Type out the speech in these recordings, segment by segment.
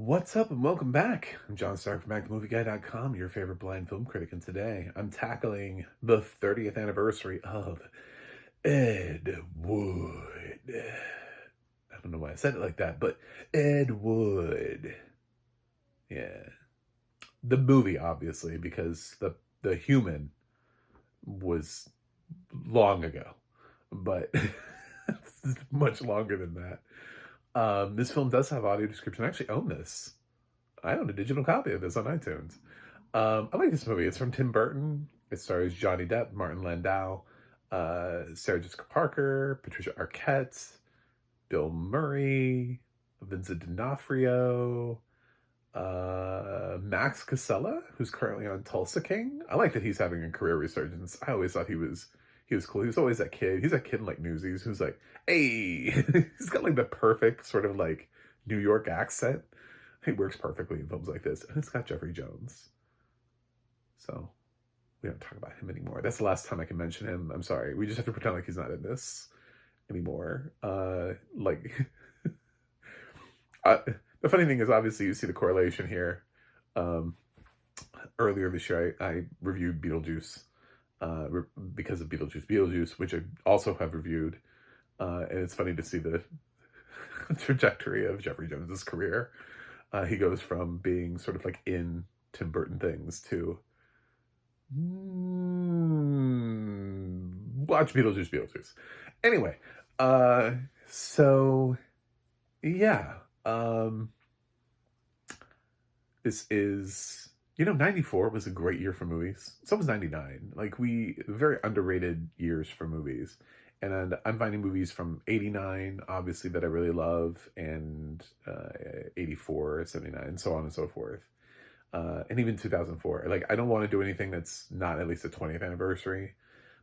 What's up and welcome back. I'm John Stark from MacTheMovieGuy.com, your favorite blind film critic, and today I'm tackling the 30th anniversary of Ed Wood. I don't know why I said it like that, but Ed Wood. Yeah. The movie, obviously, because the human was long ago, but much longer than that. This film does have audio description. I actually own this. I own a digital copy of this on iTunes. I like this movie. It's from Tim Burton. It stars Johnny Depp, Martin Landau, Sarah Jessica Parker, Patricia Arquette, Bill Murray, Vincent D'Onofrio, Max Casella, who's currently on Tulsa King. I like that he's having a career resurgence. I always thought he was cool. He was always that kid. He's that kid in like Newsies who's like, hey, he's got like the perfect sort of like New York accent. He works perfectly in films like this. And it's got Jeffrey Jones. So we don't talk about him anymore. That's the last time I can mention him. I'm sorry. We just have to pretend like he's not in this anymore. The funny thing is, obviously, you see the correlation here. Earlier this year, I reviewed Beetlejuice because of Beetlejuice, which I also have reviewed. And it's funny to see the trajectory of Jeffrey Jones's career. He goes from being sort of like in Tim Burton things to watch Beetlejuice. Anyway, so yeah, this is, 94 was a great year for movies. So was 99. Like very underrated years for movies. And I'm finding movies from 89, obviously, that I really love, and 84, 79, so on and so forth. And even 2004. Like, I don't want to do anything that's not at least the 20th anniversary,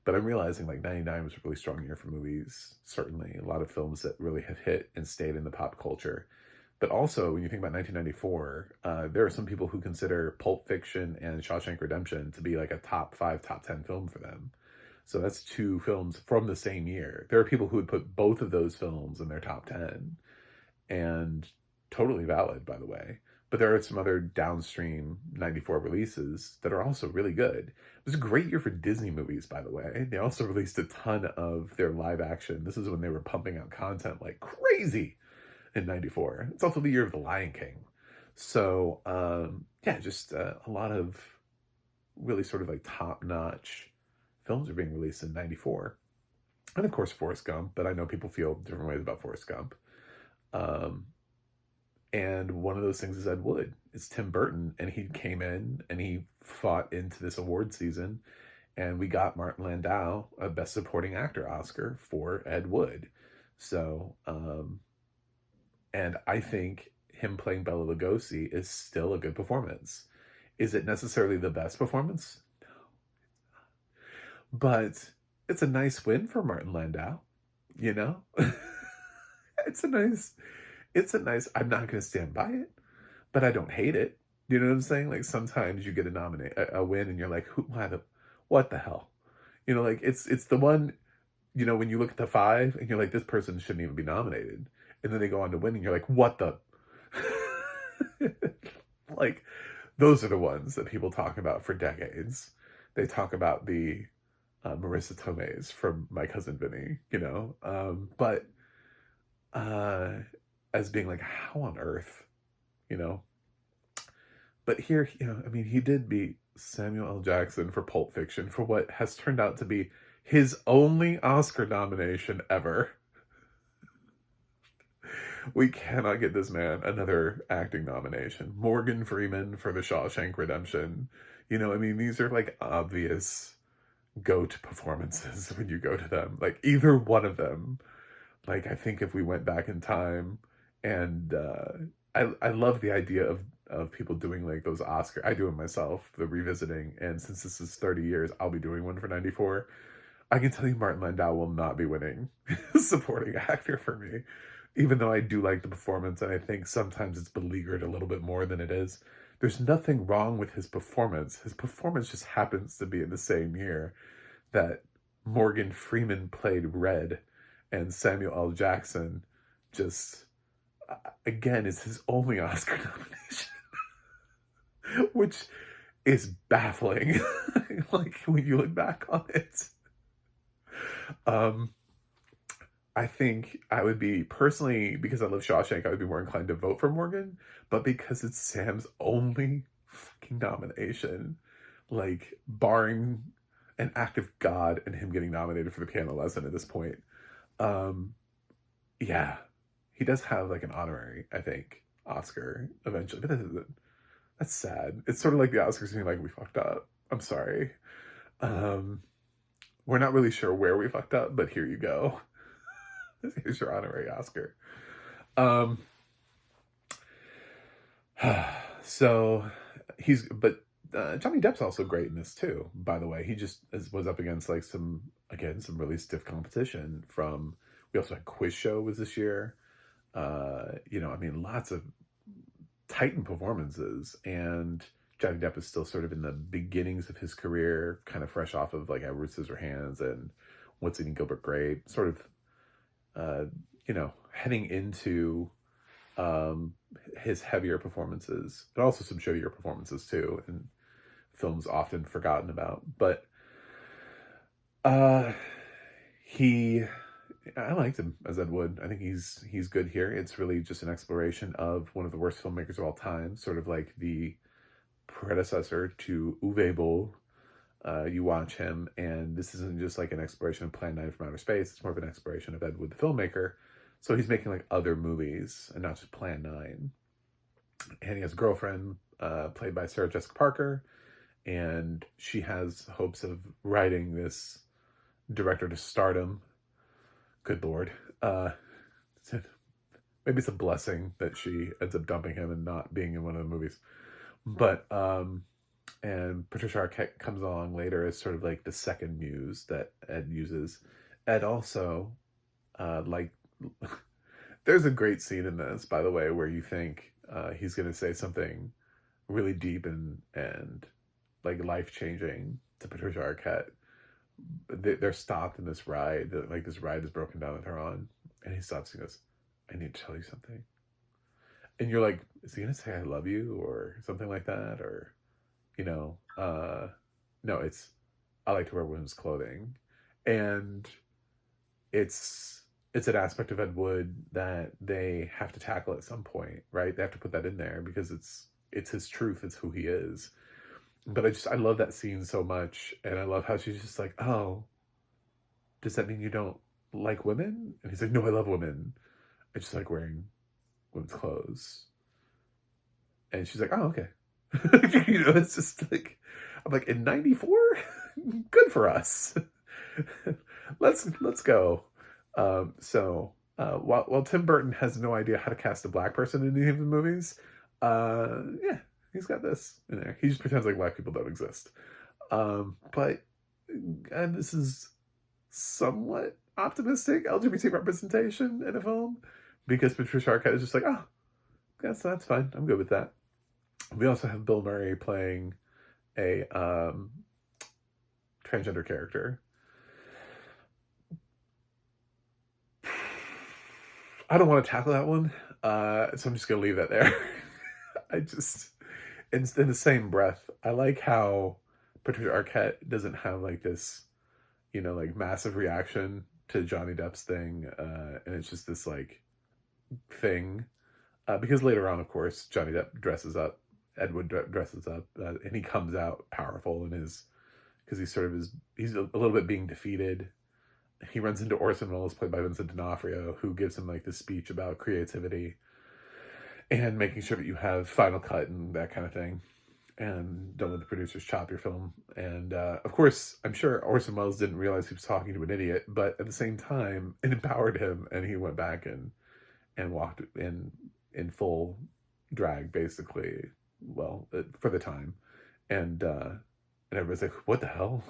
but I'm realizing like 99 was a really strong year for movies. Certainly a lot of films that really have hit and stayed in the pop culture. But also, when you think about 1994, there are some people who consider Pulp Fiction and Shawshank Redemption to be like a top 5, top 10 film for them. So that's two films from the same year. There are people who would put both of those films in their top 10. And totally valid, by the way. But there are some other downstream 94 releases that are also really good. It was a great year for Disney movies, by the way. They also released a ton of their live action. This is when they were pumping out content like crazy in 94. It's also the year of The Lion King. So, just a lot of really sort of like top-notch films are being released in 94. And of course, Forrest Gump, but I know people feel different ways about Forrest Gump. And one of those things is Ed Wood. It's Tim Burton, and he came in and he fought into this award season, and we got Martin Landau a Best Supporting Actor Oscar for Ed Wood. So, and I think him playing Bela Lugosi is still a good performance. Is it necessarily the best performance? No, but it's a nice win for Martin Landau, you know? It's a nice, I'm not going to stand by it, but I don't hate it. You know what I'm saying? Like sometimes you get a win and you're like, what the hell? Like it's the one, when you look at the 5 and you're like, this person shouldn't even be nominated. And then they go on to win and you're like, what the? Like, those are the ones that people talk about for decades. They talk about the Marissa Tomei's from My Cousin Vinny, but as being like, how on earth, But here, he did beat Samuel L. Jackson for Pulp Fiction for what has turned out to be his only Oscar nomination ever. We cannot get this man another acting nomination. Morgan Freeman for The Shawshank Redemption. These are like obvious go-to performances when you go to them. Like either one of them. Like I think if we went back in time and I love the idea of people doing like those Oscar. I do it myself, the revisiting. And since this is 30 years, I'll be doing one for 94. I can tell you Martin Landau will not be winning supporting actor for me. Even though I do like the performance, and I think sometimes it's beleaguered a little bit more than it is. There's nothing wrong with his performance. His performance just happens to be in the same year that Morgan Freeman played Red and Samuel L. Jackson just again, is his only Oscar nomination, which is baffling. Like when you look back on it. Um, I think I would be personally, because I love Shawshank, I would be more inclined to vote for Morgan, but because it's Sam's only fucking nomination, like barring an act of God and him getting nominated for the piano lesson at this point, um, yeah, he does have like an honorary, I think, Oscar eventually. But that's sad. It's sort of like the Oscars being like, we fucked up. I'm sorry. Um, we're not really sure where we fucked up, but here you go. Here's your honorary Oscar. Um, so but Johnny Depp's also great in this too, by the way. He just was up against like some really stiff competition from, we also had Quiz Show was this year. I mean, lots of titan performances, and Johnny Depp is still sort of in the beginnings of his career, kind of fresh off of like Edward Scissorhands and What's Eating Gilbert Grape, sort of heading into his heavier performances, but also some showier performances too, and films often forgotten about. But I liked him as Ed Wood. I think he's good here. It's really just an exploration of one of the worst filmmakers of all time, sort of like the predecessor to Uwe Boll. You watch him, and this isn't just like an exploration of Plan 9 from Outer Space. It's more of an exploration of Ed Wood, the filmmaker. So he's making like other movies and not just Plan 9. And he has a girlfriend played by Sarah Jessica Parker, and she has hopes of writing this director to stardom. Good Lord. Maybe it's a blessing that she ends up dumping him and not being in one of the movies. But and Patricia Arquette comes along later as sort of like the second muse that Ed uses. Ed also, there's a great scene in this, by the way, where you think he's going to say something really deep and like life-changing to Patricia Arquette. They're stopped in this ride, like this ride is broken down that they're on, and he stops and goes, I need to tell you something. And you're like, is he going to say I love you or something like that? Or, no, it's, I like to wear women's clothing. And it's an aspect of Ed Wood that they have to tackle at some point, right? They have to put that in there because it's his truth, it's who he is. But I love that scene so much, and I love how she's just like, oh, does that mean you don't like women? And he's like, no, I love women. I just like wearing women's clothes. And she's like, oh, okay. It's just like, I'm like, in 94? Good for us. Let's go. While Tim Burton has no idea how to cast a black person in any of the movies, yeah, he's got this in there. He just pretends like black people don't exist. But this is somewhat optimistic LGBT representation in a film, because Patricia Arquette is just like, oh, that's fine. I'm good with that. We also have Bill Murray playing a transgender character. I don't want to tackle that one, so I'm just going to leave that there. In the same breath, I like how Patricia Arquette doesn't have like this, like massive reaction to Johnny Depp's thing, and it's just this like thing, because later on, of course, Johnny Depp dresses up, Ed Wood dresses up, and he comes out powerful in his, because he's a little bit being defeated. He runs into Orson Welles, played by Vincent D'Onofrio, who gives him like this speech about creativity and making sure that you have final cut and that kind of thing, and don't let the producers chop your film. And of course, I'm sure Orson Welles didn't realize he was talking to an idiot, but at the same time, it empowered him, and he went back and walked in full drag, basically. Well, for the time, and everybody's like, "What the hell?"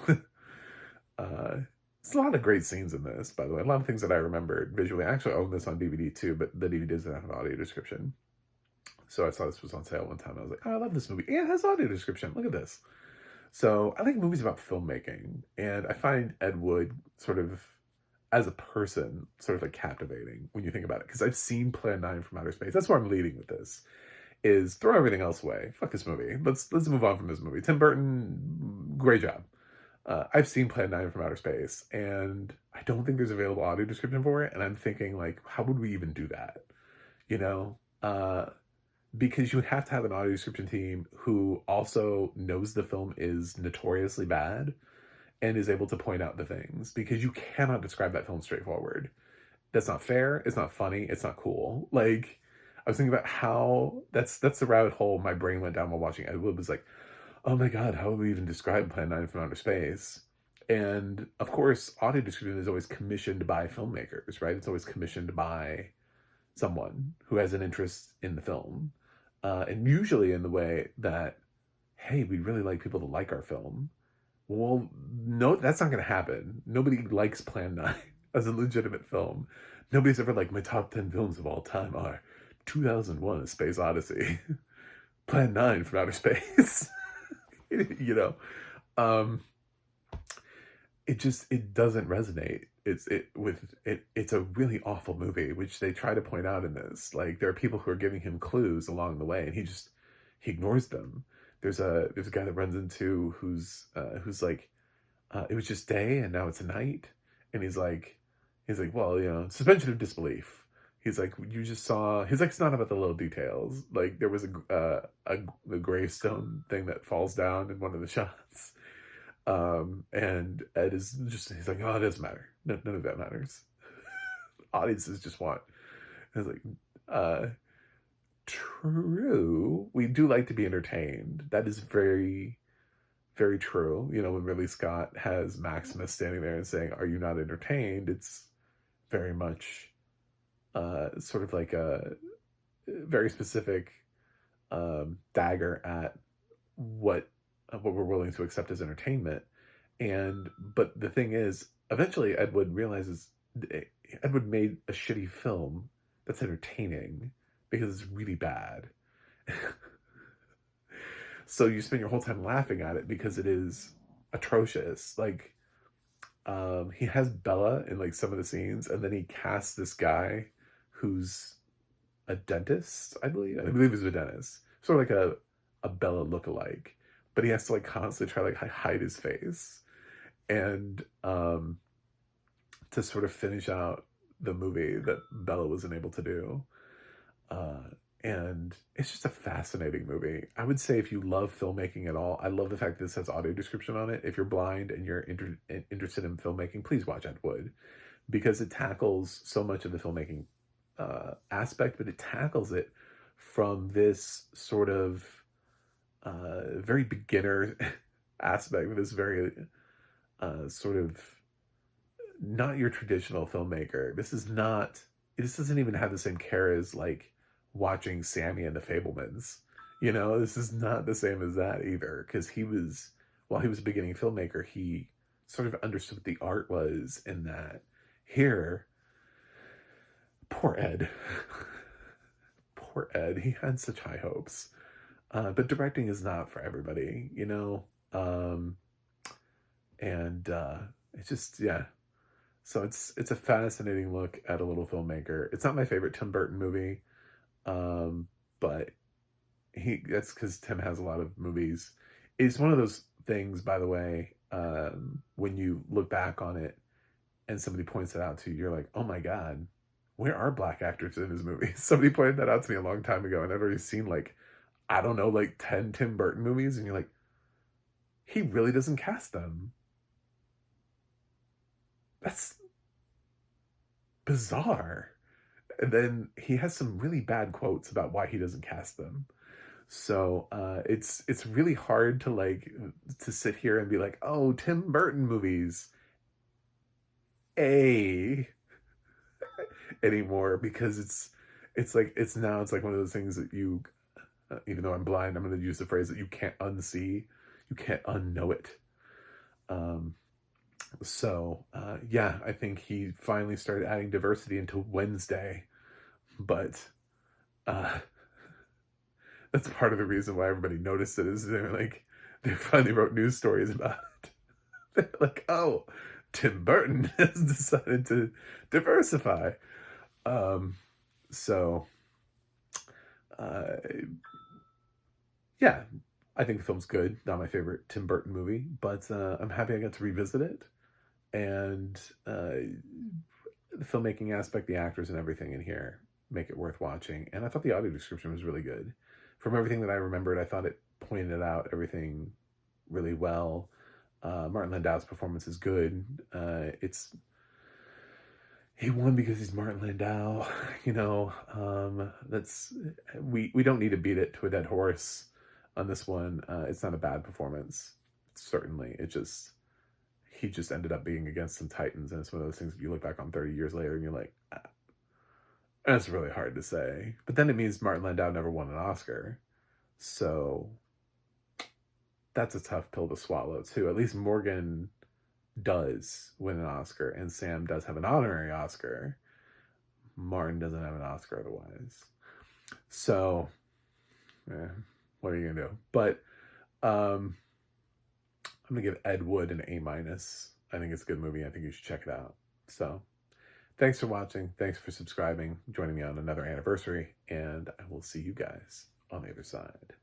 It's a lot of great scenes in this, by the way. A lot of things that I remembered visually. I actually own this on DVD too, but the DVD doesn't have an audio description. So I saw this was on sale one time. I was like, oh, I love this movie. And it has audio description. Look at this. So I like movies about filmmaking. And I find Ed Wood sort of as a person, sort of like captivating when you think about it. Because I've seen Plan 9 from Outer Space. That's where I'm leading with this. Is throw everything else away. Fuck this movie. Let's move on from this movie. Tim Burton, great job. I've seen Plan 9 from Outer Space, and I don't think there's available audio description for it. And I'm thinking, like, how would we even do that? You know, because you would have to have an audio description team who also knows the film is notoriously bad and is able to point out the things, because you cannot describe that film straightforward. That's not fair. It's not funny. It's not cool. Like, I was thinking about how that's the rabbit hole my brain went down while watching Ed Wood. Was like, oh my god, how would we even describe Plan 9 from Outer Space? And of course, audio description is always commissioned by filmmakers, right? It's always commissioned by someone who has an interest in the film, and usually in the way that, hey, we'd really like people to like our film. Well, no, that's not going to happen. Nobody likes Plan 9 as a legitimate film. Nobody's ever like, my top 10 films of all time are 2001: A Space Odyssey, Plan 9 from Outer Space. You know, it doesn't resonate. It's a really awful movie, which they try to point out in this. Like, there are people who are giving him clues along the way, and he ignores them. There's a guy that runs into who's like, it was just day and now it's night, and he's like, well, you know, suspension of disbelief. He's like, you just saw. He's like, it's not about the little details. Like, there was a gravestone thing that falls down in one of the shots, and Ed is just, he's like, oh, it doesn't matter. None of that matters. Audiences just want. And it's like, true. We do like to be entertained. That is very, very true. You know, when Ridley Scott has Maximus standing there and saying, "Are you not entertained?" It's very much sort of like a very specific dagger at what we're willing to accept as entertainment. But the thing is, eventually Edward realizes Edward made a shitty film that's entertaining because it's really bad. So you spend your whole time laughing at it because it is atrocious. Like, he has Bella in like some of the scenes, and then he casts this guy who's a dentist, I believe. I believe he's a dentist. Sort of like a Bella lookalike. But he has to like constantly try to like hide his face. And to sort of finish out the movie that Bella wasn't able to do. And it's just a fascinating movie. I would say if you love filmmaking at all, I love the fact that this has audio description on it. If you're blind and you're interested in filmmaking, please watch Ed Wood, because it tackles so much of the filmmaking aspect, but it tackles it from this sort of very beginner aspect, this very sort of not your traditional filmmaker. This doesn't even have the same care as like watching Sammy and the Fabelmans. You know, this is not the same as that either, because while he was a beginning filmmaker, he sort of understood what the art was in that. Here, poor Ed. Poor Ed. He had such high hopes. But directing is not for everybody, you know? It's just, yeah. So it's a fascinating look at a little filmmaker. It's not my favorite Tim Burton movie. But that's because Tim has a lot of movies. It's one of those things, by the way, when you look back on it and somebody points it out to you, you're like, oh my God, where are black actors in his movies? Somebody pointed that out to me a long time ago, and I'd already seen like, I don't know, like 10 Tim Burton movies, and you're like, he really doesn't cast them. That's bizarre. And then he has some really bad quotes about why he doesn't cast them. So it's really hard to sit here and be like, oh, Tim Burton movies, anymore, because it's like one of those things that you, even though I'm blind, I'm going to use the phrase that you can't unsee, you can't unknow it. Yeah, I think he finally started adding diversity into Wednesday, but that's part of the reason why everybody noticed it, is they finally wrote news stories about it. They're like, oh, Tim Burton has decided to diversify. Um, so, uh, yeah, I think the film's good. Not my favorite Tim Burton movie, but I'm happy I got to revisit it. And the filmmaking aspect, the actors, and everything in here make it worth watching. And I thought the audio description was really good. From everything that I remembered, I thought it pointed out everything really well. Martin Landau's performance is good. It's he won because he's Martin Landau. You know, that's we don't need to beat it to a dead horse on this one. It's not a bad performance, certainly. He just ended up being against some titans, and it's one of those things that you look back on 30 years later and you're like, ah, that's really hard to say. But then it means Martin Landau never won an Oscar, so that's a tough pill to swallow too. At least Morgan does win an Oscar, and Sam does have an honorary Oscar. Martin doesn't have an Oscar otherwise. So, what are you gonna do? But I'm gonna give Ed Wood an A-. I think it's a good movie. I think you should check it out. So, thanks for watching. Thanks for subscribing, joining me on another anniversary, and I will see you guys on the other side.